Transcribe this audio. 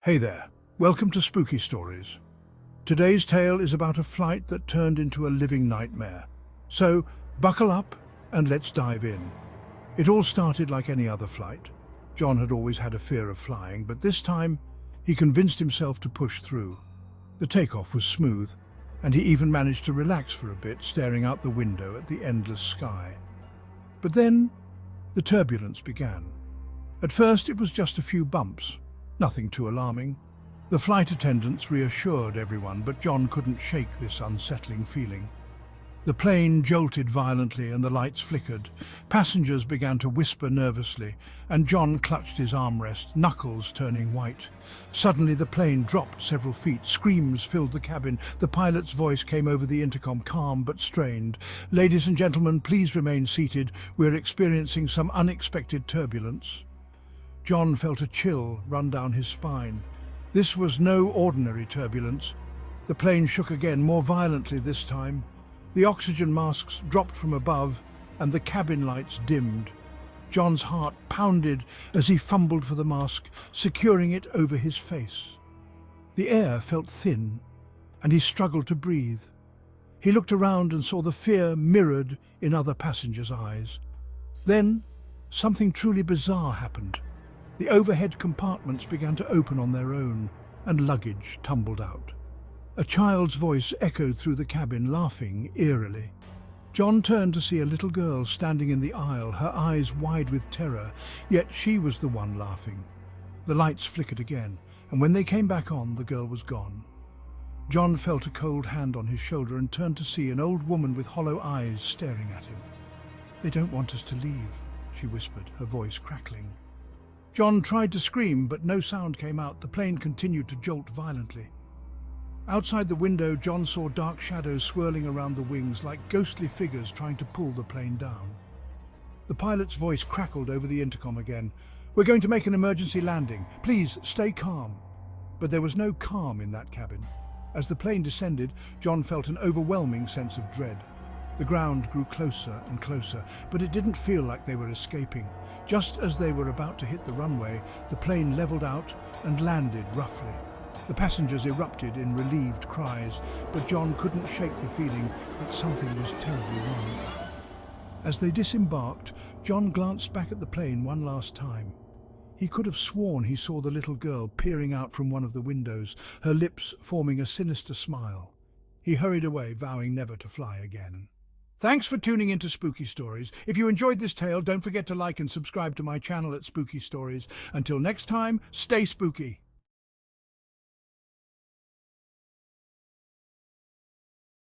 Hey there, welcome to Spooky Stories. Today's tale is about a flight that turned into a living nightmare. So, buckle up and let's dive in. It all started like any other flight. John had always had a fear of flying, but this time he convinced himself to push through. The takeoff was smooth, and he even managed to relax for a bit, staring out the window at the endless sky. But then, the turbulence began. At first it was just a few bumps. Nothing too alarming. The flight attendants reassured everyone, but John couldn't shake this unsettling feeling. The plane jolted violently and the lights flickered. Passengers began to whisper nervously, and John clutched his armrest, knuckles turning white. Suddenly the plane dropped several feet. Screams filled the cabin. The pilot's voice came over the intercom, calm but strained. "Ladies and gentlemen, please remain seated. We're experiencing some unexpected turbulence." John felt a chill run down his spine. This was no ordinary turbulence. The plane shook again, more violently this time. The oxygen masks dropped from above, and the cabin lights dimmed. John's heart pounded as he fumbled for the mask, securing it over his face. The air felt thin, and he struggled to breathe. He looked around and saw the fear mirrored in other passengers' eyes. Then, something truly bizarre happened. The overhead compartments began to open on their own, and luggage tumbled out. A child's voice echoed through the cabin, laughing eerily. John turned to see a little girl standing in the aisle, her eyes wide with terror, yet she was the one laughing. The lights flickered again, and when they came back on, the girl was gone. John felt a cold hand on his shoulder and turned to see an old woman with hollow eyes staring at him. "They don't want us to leave," she whispered, her voice crackling. John tried to scream, but no sound came out. The plane continued to jolt violently. Outside the window, John saw dark shadows swirling around the wings like ghostly figures trying to pull the plane down. The pilot's voice crackled over the intercom again. "We're going to make an emergency landing. Please stay calm." But there was no calm in that cabin. As the plane descended, John felt an overwhelming sense of dread. The ground grew closer and closer, but it didn't feel like they were escaping. Just as they were about to hit the runway, the plane leveled out and landed roughly. The passengers erupted in relieved cries, but John couldn't shake the feeling that something was terribly wrong. As they disembarked, John glanced back at the plane one last time. He could have sworn he saw the little girl peering out from one of the windows, her lips forming a sinister smile. He hurried away, vowing never to fly again. Thanks for tuning into Spooky Stories. If you enjoyed this tale, don't forget to like and subscribe to my channel at Spooky Stories. Until next time, stay spooky.